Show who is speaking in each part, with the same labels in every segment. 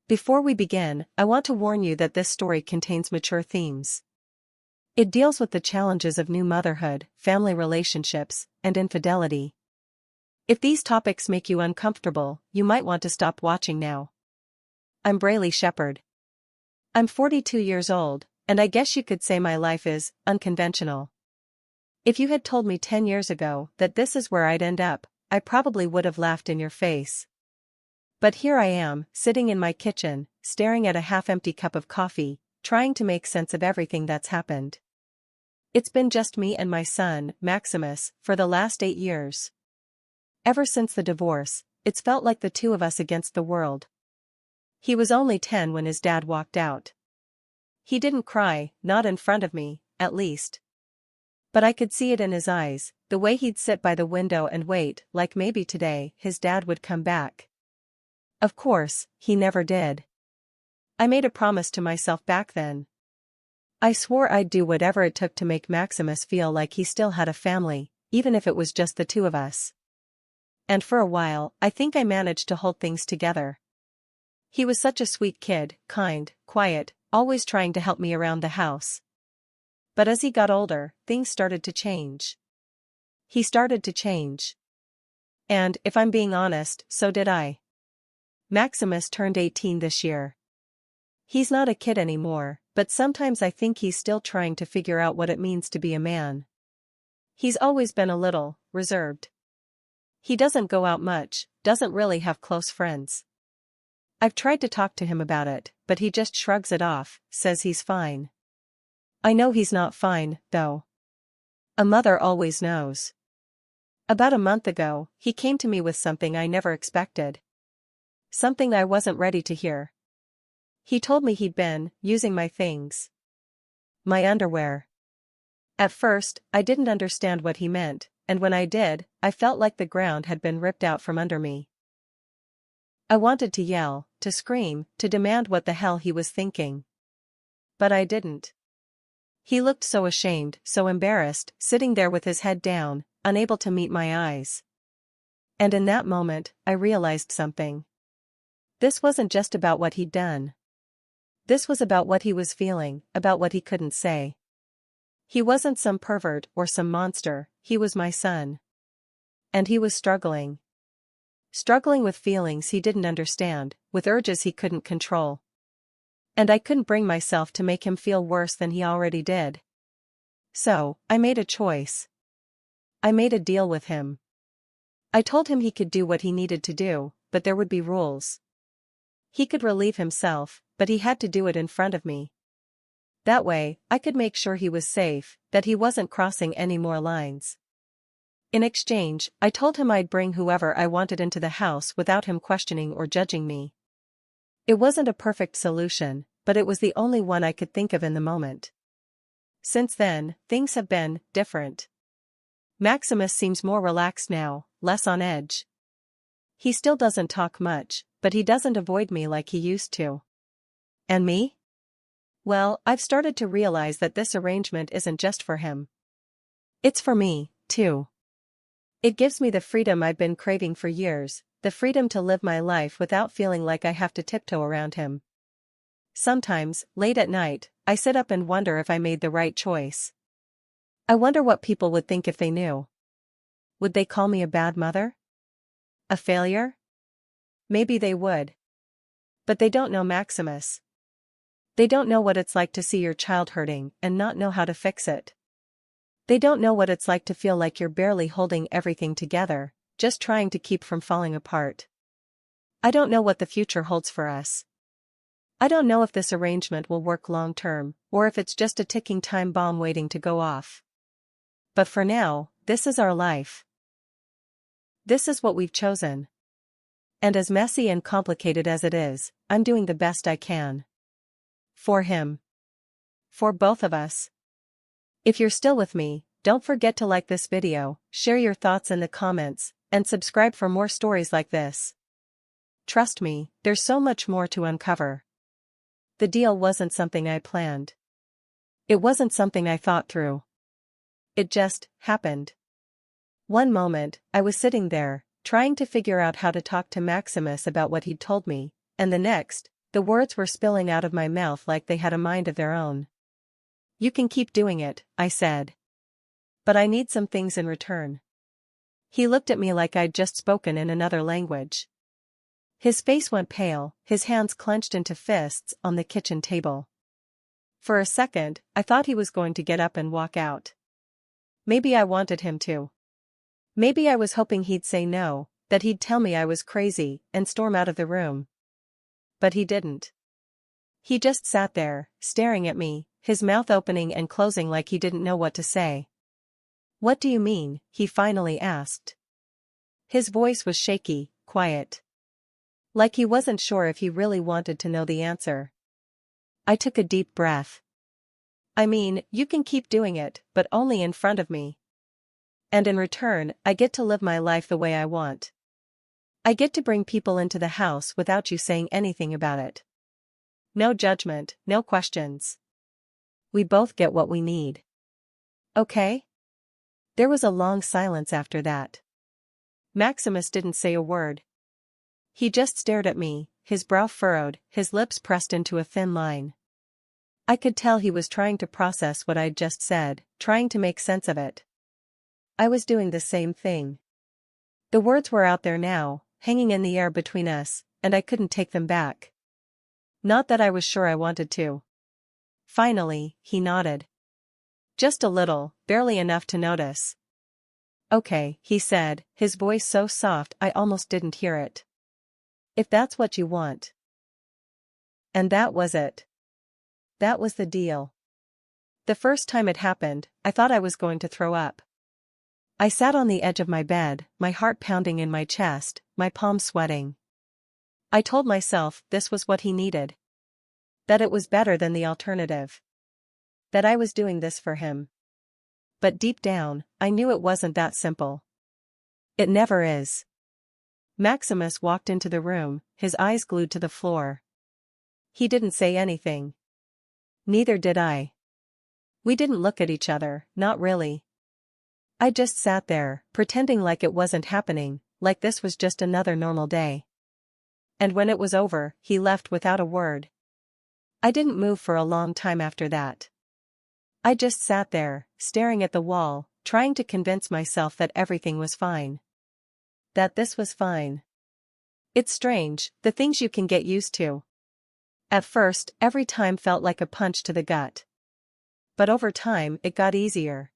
Speaker 1: Before we begin, I want to warn you that this story contains mature themes. It deals with the challenges of new motherhood, family relationships, and infidelity. If these topics make you uncomfortable, you might want to stop watching now. I'm Braylee Shepherd. I'm 42 years old, and I guess you could say my life is unconventional. If you had told me 10 years ago that this is where I'd end up, I probably would have laughed in your face. But here I am, sitting in my kitchen, staring at a half-empty cup of coffee, trying to make sense of everything that's happened. It's been just me and my son, Maximus, for the last 8 years. Ever since the divorce, it's felt like the two of us against the world. He was only 10 when his dad walked out. He didn't cry, not in front of me, at least. But I could see it in his eyes, the way he'd sit by the window and wait, like maybe today his dad would come back. Of course, he never did. I made a promise to myself back then. I swore I'd do whatever it took to make Maximus feel like he still had a family, even if it was just the two of us. And for a while, I think I managed to hold things together. He was such a sweet kid, kind, quiet, always trying to help me around the house. But as he got older, things started to change. He started to change. And, if I'm being honest, so did I. Maximus turned 18 this year. He's not a kid anymore, but sometimes I think he's still trying to figure out what it means to be a man. He's always been a little reserved. He doesn't go out much, doesn't really have close friends. I've tried to talk to him about it, but he just shrugs it off, says he's fine. I know he's not fine, though. A mother always knows. About a month ago, he came to me with something I never expected. Something I wasn't ready to hear. He told me he'd been using my things. My underwear. At first, I didn't understand what he meant, and when I did, I felt like the ground had been ripped out from under me. I wanted to yell, to scream, to demand what the hell he was thinking. But I didn't. He looked so ashamed, so embarrassed, sitting there with his head down, unable to meet my eyes. And in that moment, I realized something. This wasn't just about what he'd done. This was about what he was feeling, about what he couldn't say. He wasn't some pervert or some monster, he was my son. And he was struggling. Struggling with feelings he didn't understand, with urges he couldn't control. And I couldn't bring myself to make him feel worse than he already did. So, I made a choice. I made a deal with him. I told him he could do what he needed to do, but there would be rules. He could relieve himself, but he had to do it in front of me. That way, I could make sure he was safe, that he wasn't crossing any more lines. In exchange, I told him I'd bring whoever I wanted into the house without him questioning or judging me. It wasn't a perfect solution, but it was the only one I could think of in the moment. Since then, things have been different. Maximus seems more relaxed now, less on edge. He still doesn't talk much, but he doesn't avoid me like he used to. And me? Well, I've started to realize that this arrangement isn't just for him. It's for me, too. It gives me the freedom I've been craving for years, the freedom to live my life without feeling like I have to tiptoe around him. Sometimes, late at night, I sit up and wonder if I made the right choice. I wonder what people would think if they knew. Would they call me a bad mother? A failure? Maybe they would. But they don't know Maximus. They don't know what it's like to see your child hurting and not know how to fix it. They don't know what it's like to feel like you're barely holding everything together, just trying to keep from falling apart. I don't know what the future holds for us. I don't know if this arrangement will work long term, or if it's just a ticking time bomb waiting to go off. But for now, this is our life. This is what we've chosen. And as messy and complicated as it is, I'm doing the best I can. For him. For both of us. If you're still with me, don't forget to like this video, share your thoughts in the comments, and subscribe for more stories like this. Trust me, there's so much more to uncover. The deal wasn't something I planned. It wasn't something I thought through. It just happened. One moment, I was sitting there, trying to figure out how to talk to Maximus about what he'd told me, and the next, The words were spilling out of my mouth like they had a mind of their own. "You can keep doing it," I said. "But I need some things in return." He looked at me like I'd just spoken in another language. His face went pale, his hands clenched into fists on the kitchen table. For a second, I thought he was going to get up and walk out. Maybe I wanted him to. Maybe I was hoping he'd say no, that he'd tell me I was crazy and storm out of the room. But he didn't. He just sat there, staring at me, his mouth opening and closing like he didn't know what to say. "What do you mean?" he finally asked. His voice was shaky, quiet. Like he wasn't sure if he really wanted to know the answer. I took a deep breath. "I mean, you can keep doing it, but only in front of me. And in return, I get to live my life the way I want. I get to bring people into the house without you saying anything about it. No judgment, no questions. We both get what we need. Okay?" There was a long silence after that. Maximus didn't say a word. He just stared at me, his brow furrowed, his lips pressed into a thin line. I could tell he was trying to process what I'd just said, trying to make sense of it. I was doing the same thing. The words were out there now, hanging in the air between us, and I couldn't take them back. Not that I was sure I wanted to. Finally, he nodded. Just a little, barely enough to notice. "Okay," he said, his voice so soft I almost didn't hear it. "If that's what you want." And that was it. That was the deal. The first time it happened, I thought I was going to throw up. I sat on the edge of my bed, my heart pounding in my chest, my palms sweating. I told myself this was what he needed. That it was better than the alternative. That I was doing this for him. But deep down, I knew it wasn't that simple. It never is. Maximus walked into the room, his eyes glued to the floor. He didn't say anything. Neither did I. We didn't look at each other, not really. I just sat there, pretending like it wasn't happening, like this was just another normal day. And when it was over, he left without a word. I didn't move for a long time after that. I just sat there, staring at the wall, trying to convince myself that everything was fine. That this was fine. It's strange, the things you can get used to. At first, every time felt like a punch to the gut. But over time, it got easier.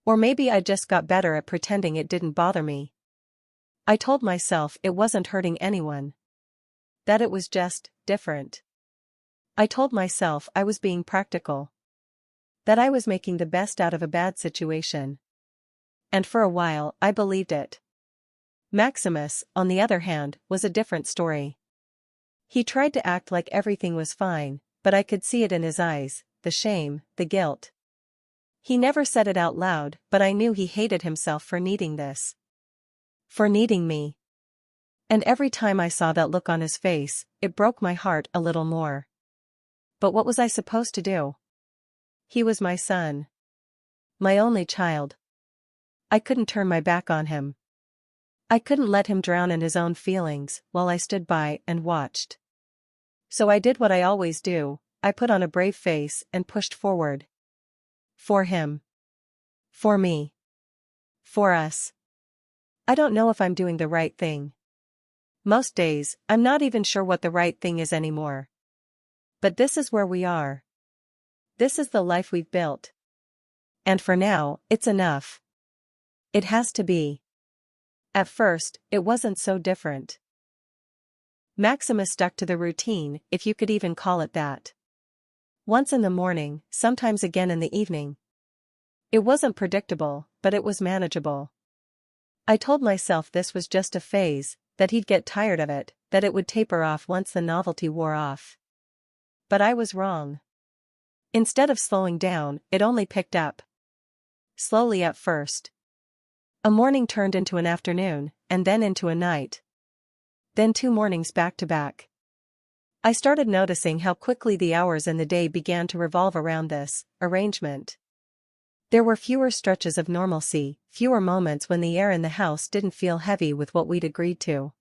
Speaker 1: Or maybe I just got better at pretending it didn't bother me. I told myself it wasn't hurting anyone. That it was just different. I told myself I was being practical. That I was making the best out of a bad situation. And for a while, I believed it. Maximus, on the other hand, was a different story. He tried to act like everything was fine, but I could see it in his eyes, the shame, the guilt. He never said it out loud, but I knew he hated himself for needing this. For needing me. And every time I saw that look on his face, it broke my heart a little more. But what was I supposed to do? He was my son. My only child. I couldn't turn my back on him. I couldn't let him drown in his own feelings while I stood by and watched. So I did what I always do, I put on a brave face and pushed forward. For him. For me. For us. I don't know if I'm doing the right thing. Most days, I'm not even sure what the right thing is anymore. But this is where we are. This is the life we've built. And for now, it's enough. It has to be. At first, it wasn't so different. Maximus stuck to the routine, if you could even call it that. Once in the morning, sometimes again in the evening. It wasn't predictable, but it was manageable. I told myself this was just a phase, that he'd get tired of it, that it would taper off once the novelty wore off. But I was wrong. Instead of slowing down, it only picked up. Slowly at first. A morning turned into an afternoon, and then into a night. Then 2 mornings back to back. I started noticing how quickly the hours in the day began to revolve around this arrangement. There were fewer stretches of normalcy, fewer moments when the air in the house didn't feel heavy with what we'd agreed to.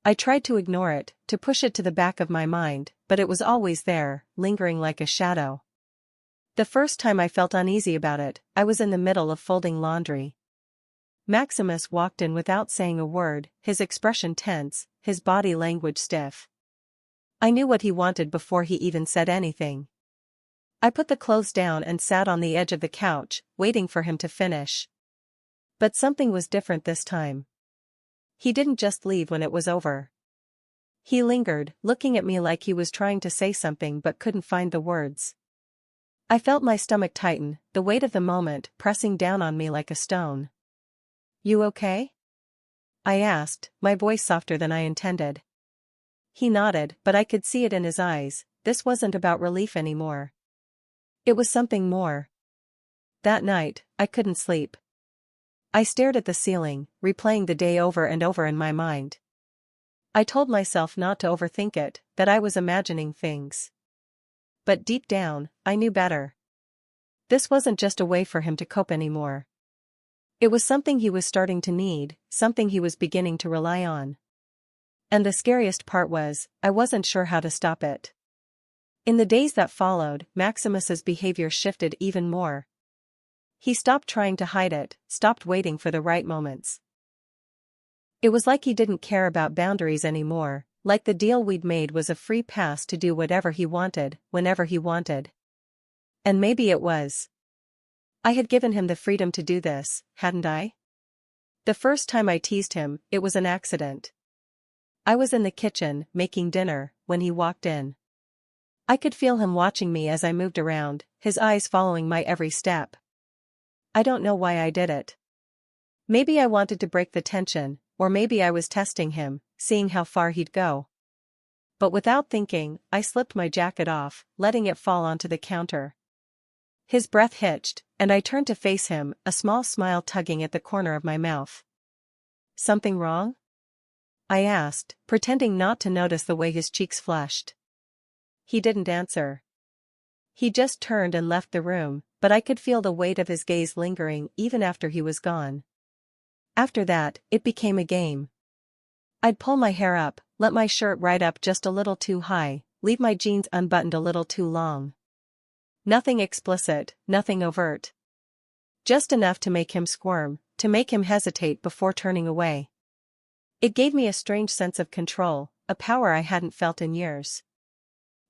Speaker 1: I tried to ignore it, to push it to the back of my mind, but it was always there, lingering like a shadow. The first time I felt uneasy about it, I was in the middle of folding laundry. Maximus walked in without saying a word, his expression tense, his body language stiff. I knew what he wanted before he even said anything. I put the clothes down and sat on the edge of the couch, waiting for him to finish. But something was different this time. He didn't just leave when it was over. He lingered, looking at me like he was trying to say something but couldn't find the words. I felt my stomach tighten, the weight of the moment pressing down on me like a stone. "You okay?" I asked, my voice softer than I intended. He nodded, but I could see it in his eyes. This wasn't about relief anymore. It was something more. That night, I couldn't sleep. I stared at the ceiling, replaying the day over and over in my mind. I told myself not to overthink it, that I was imagining things. But deep down, I knew better. This wasn't just a way for him to cope anymore. It was something he was starting to need, something he was beginning to rely on. And the scariest part was, I wasn't sure how to stop it. In the days that followed, Maximus's behavior shifted even more. He stopped trying to hide it, stopped waiting for the right moments. It was like he didn't care about boundaries anymore, like the deal we'd made was a free pass to do whatever he wanted, whenever he wanted. And maybe it was. I had given him the freedom to do this, hadn't I? The first time I teased him, it was an accident. I was in the kitchen, making dinner, when he walked in. I could feel him watching me as I moved around, his eyes following my every step. I don't know why I did it. Maybe I wanted to break the tension, or maybe I was testing him, seeing how far he'd go. But without thinking, I slipped my jacket off, letting it fall onto the counter. His breath hitched, and I turned to face him, a small smile tugging at the corner of my mouth. "Something wrong?" I asked, pretending not to notice the way his cheeks flushed. He didn't answer. He just turned and left the room, but I could feel the weight of his gaze lingering even after he was gone. After that, it became a game. I'd pull my hair up, let my shirt right up just a little too high, leave my jeans unbuttoned a little too long. Nothing explicit, nothing overt. Just enough to make him squirm, to make him hesitate before turning away. It gave me a strange sense of control, a power I hadn't felt in years.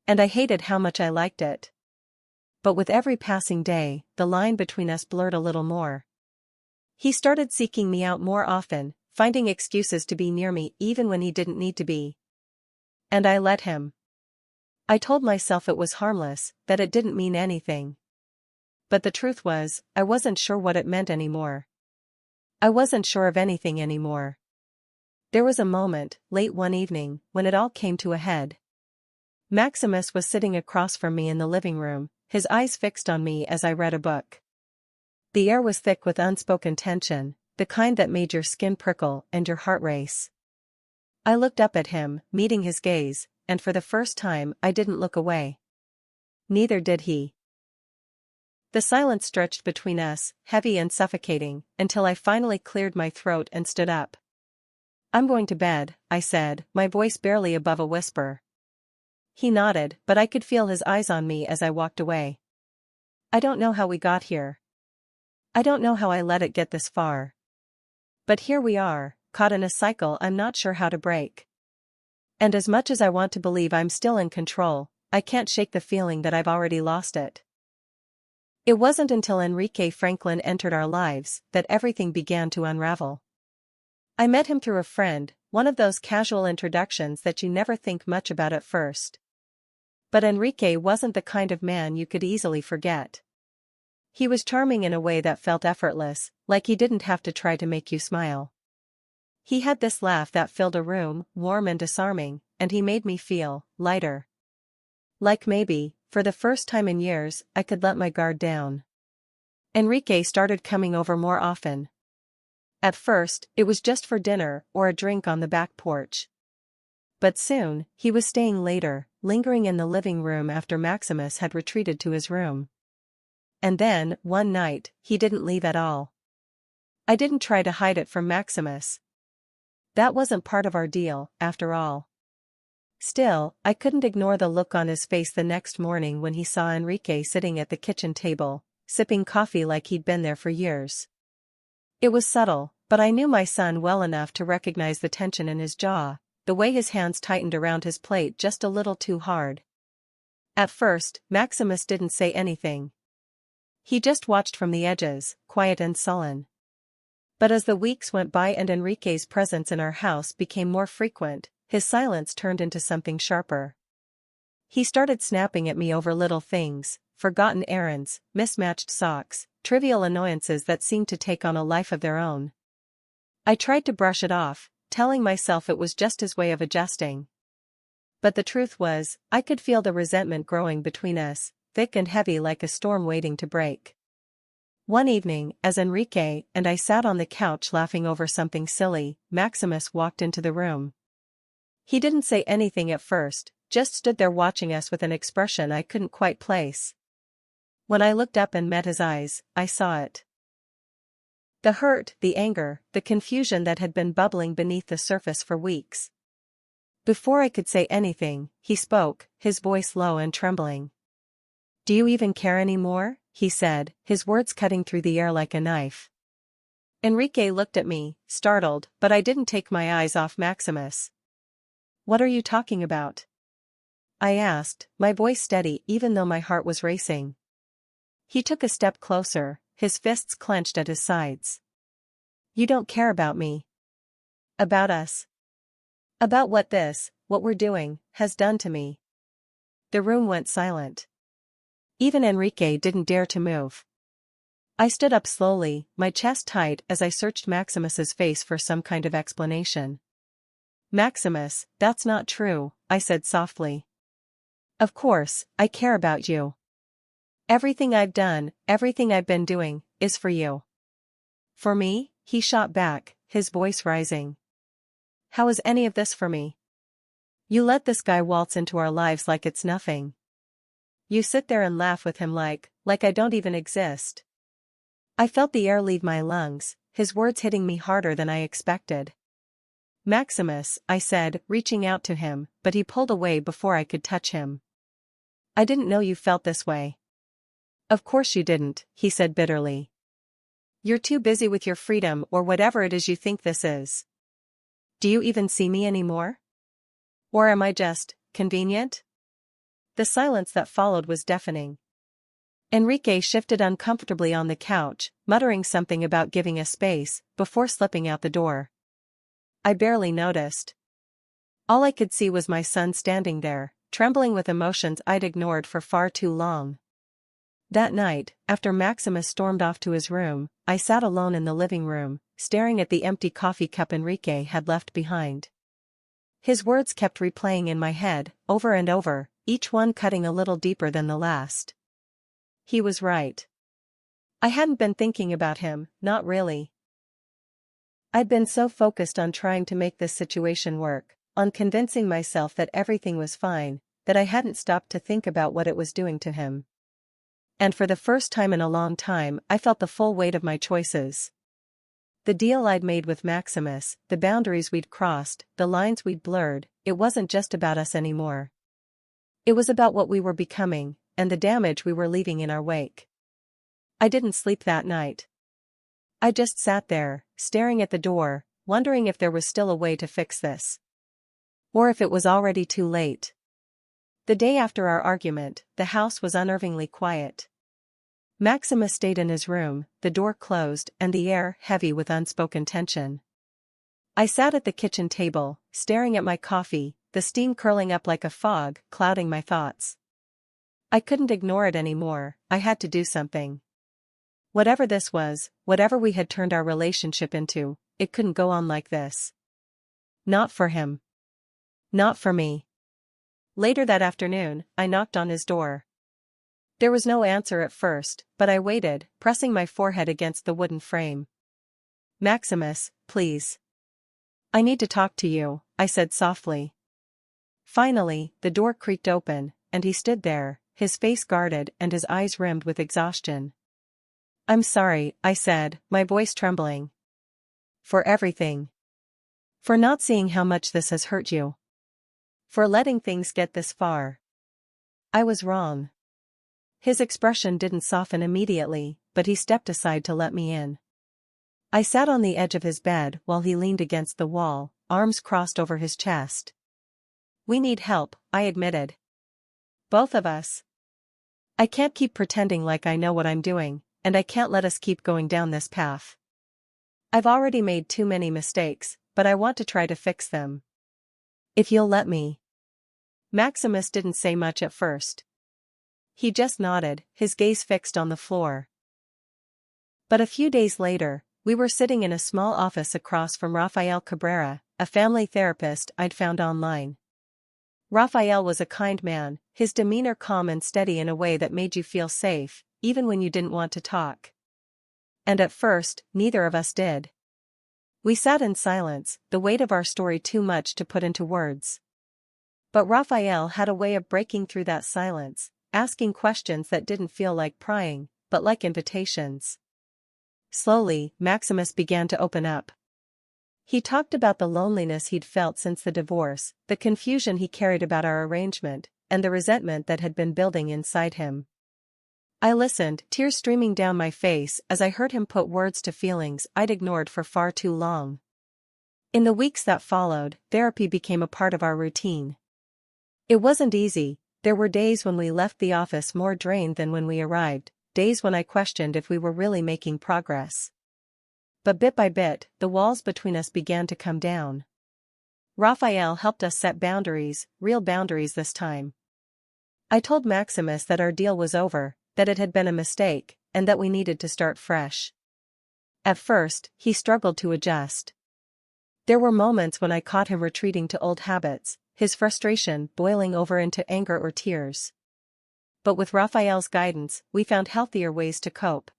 Speaker 1: And I hated how much I liked it. But with every passing day, the line between us blurred a little more. He started seeking me out more often, finding excuses to be near me even when he didn't need to be. And I let him. I told myself it was harmless, that it didn't mean anything. But the truth was, I wasn't sure what it meant anymore. I wasn't sure of anything anymore. There was a moment, late one evening, when it all came to a head. Maximus was sitting across from me in the living room, his eyes fixed on me as I read a book. The air was thick with unspoken tension, the kind that made your skin prickle and your heart race. I looked up at him, meeting his gaze, and for the first time I didn't look away. Neither did he. The silence stretched between us, heavy and suffocating, until I finally cleared my throat and stood up. "I'm going to bed," I said, my voice barely above a whisper. He nodded, but I could feel his eyes on me as I walked away. I don't know how we got here. I don't know how I let it get this far. But here we are, caught in a cycle I'm not sure how to break. And as much as I want to believe I'm still in control, I can't shake the feeling that I've already lost it. It wasn't until Enrique Franklin entered our lives that everything began to unravel. I met him through a friend, one of those casual introductions that you never think much about at first. But Enrique wasn't the kind of man you could easily forget. He was charming in a way that felt effortless, like he didn't have to try to make you smile. He had this laugh that filled a room, warm and disarming, and he made me feel lighter. Like maybe, for the first time in years, I could let my guard down. Enrique started coming over more often. At first, it was just for dinner or a drink on the back porch. But soon, he was staying later, lingering in the living room after Maximus had retreated to his room. And then, one night, he didn't leave at all. I didn't try to hide it from Maximus. That wasn't part of our deal, after all. Still, I couldn't ignore the look on his face the next morning when he saw Enrique sitting at the kitchen table, sipping coffee like he'd been there for years. It was subtle, but I knew my son well enough to recognize the tension in his jaw, the way his hands tightened around his plate just a little too hard. At first, Maximus didn't say anything. He just watched from the edges, quiet and sullen. But as the weeks went by and Enrique's presence in our house became more frequent, his silence turned into something sharper. He started snapping at me over little things, forgotten errands, mismatched socks, trivial annoyances that seemed to take on a life of their own. I tried to brush it off, telling myself it was just his way of adjusting. But the truth was, I could feel the resentment growing between us, thick and heavy like a storm waiting to break. One evening, as Enrique and I sat on the couch laughing over something silly, Maximus walked into the room. He didn't say anything at first, just stood there watching us with an expression I couldn't quite place. When I looked up and met his eyes, I saw it. The hurt, the anger, the confusion that had been bubbling beneath the surface for weeks. Before I could say anything, he spoke, his voice low and trembling. "Do you even care anymore?" he said, his words cutting through the air like a knife. Enrique looked at me, startled, but I didn't take my eyes off Maximus. "What are you talking about?" I asked, my voice steady even though my heart was racing. He took a step closer, his fists clenched at his sides. "You don't care about me. About us. About what we're doing, has done to me." The room went silent. Even Enrique didn't dare to move. I stood up slowly, my chest tight as I searched Maximus's face for some kind of explanation. "Maximus, that's not true," I said softly. "Of course, I care about you. Everything I've done, everything I've been doing, is for you." "For me?" he shot back, his voice rising. "How is any of this for me? You let this guy waltz into our lives like it's nothing. You sit there and laugh with him like I don't even exist." I felt the air leave my lungs, his words hitting me harder than I expected. "Maximus," I said, reaching out to him, but he pulled away before I could touch him. "I didn't know you felt this way." "Of course you didn't," he said bitterly. "You're too busy with your freedom or whatever it is you think this is. Do you even see me anymore? Or am I just convenient?" The silence that followed was deafening. Enrique shifted uncomfortably on the couch, muttering something about giving us space, before slipping out the door. I barely noticed. All I could see was my son standing there, trembling with emotions I'd ignored for far too long. That night, after Maximus stormed off to his room, I sat alone in the living room, staring at the empty coffee cup Enrique had left behind. His words kept replaying in my head, over and over, each one cutting a little deeper than the last. He was right. I hadn't been thinking about him, not really. I'd been so focused on trying to make this situation work, on convincing myself that everything was fine, that I hadn't stopped to think about what it was doing to him. And for the first time in a long time, I felt the full weight of my choices. The deal I'd made with Maximus, the boundaries we'd crossed, the lines we'd blurred, it wasn't just about us anymore. It was about what we were becoming, and the damage we were leaving in our wake. I didn't sleep that night. I just sat there, staring at the door, wondering if there was still a way to fix this. Or if it was already too late. The day after our argument, the house was unnervingly quiet. Maximus stayed in his room, the door closed and the air heavy with unspoken tension. I sat at the kitchen table, staring at my coffee, the steam curling up like a fog, clouding my thoughts. I couldn't ignore it anymore, I had to do something. Whatever this was, whatever we had turned our relationship into, it couldn't go on like this. Not for him. Not for me. Later that afternoon, I knocked on his door. There was no answer at first, but I waited, pressing my forehead against the wooden frame. "Maximus, please. I need to talk to you," I said softly. Finally, the door creaked open, and he stood there, his face guarded and his eyes rimmed with exhaustion. "I'm sorry," I said, my voice trembling. "For everything. For not seeing how much this has hurt you. For letting things get this far. I was wrong. His expression didn't soften immediately, but he stepped aside to let me in. I sat on the edge of his bed while he leaned against the wall, arms crossed over his chest. We need help, I admitted. Both of us. I can't keep pretending like I know what I'm doing, and I can't let us keep going down this path. I've already made too many mistakes, but I want to try to fix them. If you'll let me. Maximus didn't say much at first. He just nodded, his gaze fixed on the floor. But a few days later, we were sitting in a small office across from Rafael Cabrera, a family therapist I'd found online. Rafael was a kind man, his demeanor calm and steady in a way that made you feel safe, even when you didn't want to talk. And at first, neither of us did. We sat in silence, the weight of our story too much to put into words. But Rafael had a way of breaking through that silence, asking questions that didn't feel like prying, but like invitations. Slowly, Maximus began to open up. He talked about the loneliness he'd felt since the divorce, the confusion he carried about our arrangement, and the resentment that had been building inside him. I listened, tears streaming down my face as I heard him put words to feelings I'd ignored for far too long. In the weeks that followed, therapy became a part of our routine. It wasn't easy. There were days when we left the office more drained than when we arrived, days when I questioned if we were really making progress. But bit by bit, the walls between us began to come down. Raphael helped us set boundaries, real boundaries this time. I told Maximus that our deal was over, that it had been a mistake, and that we needed to start fresh. At first, he struggled to adjust. There were moments when I caught him retreating to old habits, his frustration boiling over into anger or tears. But with Raphael's guidance, we found healthier ways to cope.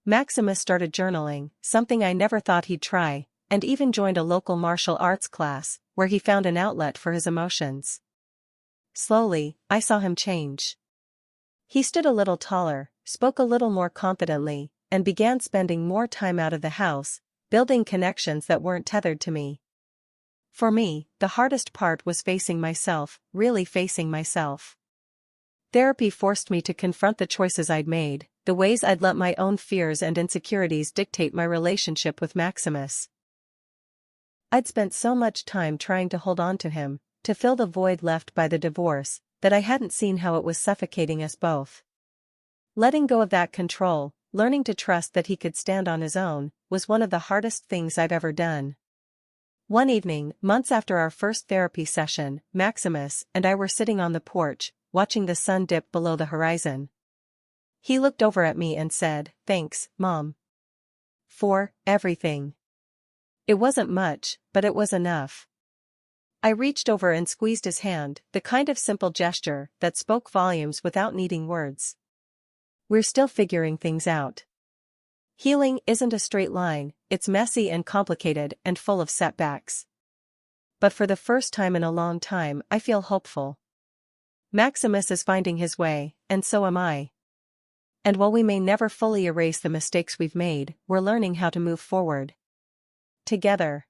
Speaker 1: Maximus started journaling, something I never thought he'd try, and even joined a local martial arts class, where he found an outlet for his emotions. Slowly, I saw him change. He stood a little taller, spoke a little more confidently, and began spending more time out of the house, building connections that weren't tethered to me. For me, the hardest part was facing myself, really facing myself. Therapy forced me to confront the choices I'd made, the ways I'd let my own fears and insecurities dictate my relationship with Maximus. I'd spent so much time trying to hold on to him, to fill the void left by the divorce, that I hadn't seen how it was suffocating us both. Letting go of that control, learning to trust that he could stand on his own, was one of the hardest things I've ever done. One evening, months after our first therapy session, Maximus and I were sitting on the porch, watching the sun dip below the horizon. He looked over at me and said, "Thanks, Mom. For everything." It wasn't much, but it was enough. I reached over and squeezed his hand, the kind of simple gesture that spoke volumes without needing words. We're still figuring things out. Healing isn't a straight line, it's messy and complicated and full of setbacks. But for the first time in a long time, I feel hopeful. Maximus is finding his way, and so am I. And while we may never fully erase the mistakes we've made, we're learning how to move forward. Together.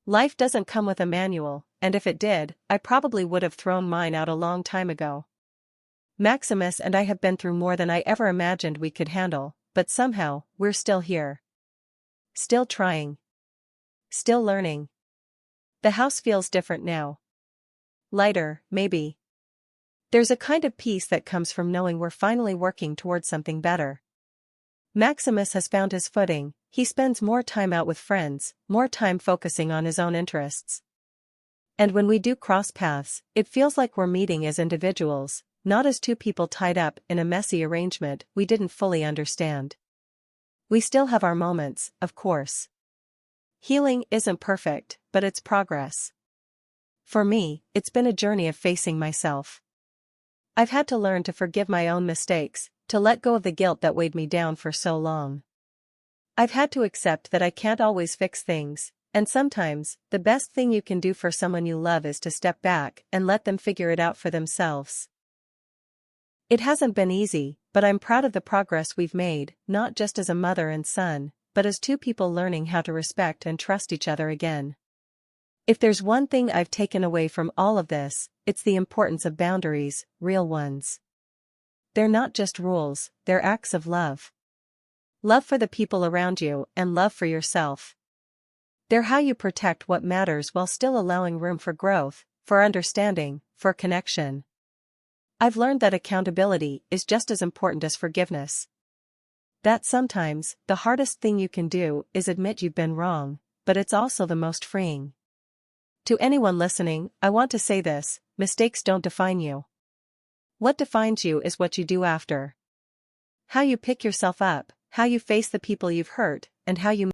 Speaker 1: Life doesn't come with a manual, and if it did, I probably would have thrown mine out a long time ago. Maximus and I have been through more than I ever imagined we could handle, but somehow, we're still here. Still trying. Still learning. The house feels different now. Lighter, maybe. There's a kind of peace that comes from knowing we're finally working towards something better. Maximus has found his footing, he spends more time out with friends, more time focusing on his own interests. And when we do cross paths, it feels like we're meeting as individuals, not as two people tied up in a messy arrangement we didn't fully understand. We still have our moments, of course. Healing isn't perfect, but it's progress. For me, it's been a journey of facing myself. I've had to learn to forgive my own mistakes, to let go of the guilt that weighed me down for so long. I've had to accept that I can't always fix things, and sometimes, the best thing you can do for someone you love is to step back and let them figure it out for themselves. It hasn't been easy, but I'm proud of the progress we've made, not just as a mother and son, but as two people learning how to respect and trust each other again. If there's one thing I've taken away from all of this, it's the importance of boundaries, real ones. They're not just rules, they're acts of love. Love for the people around you and love for yourself. They're how you protect what matters while still allowing room for growth, for understanding, for connection. I've learned that accountability is just as important as forgiveness. That sometimes, the hardest thing you can do is admit you've been wrong, but it's also the most freeing. To anyone listening, I want to say this: mistakes don't define you. What defines you is what you do after. How you pick yourself up, how you face the people you've hurt, and how you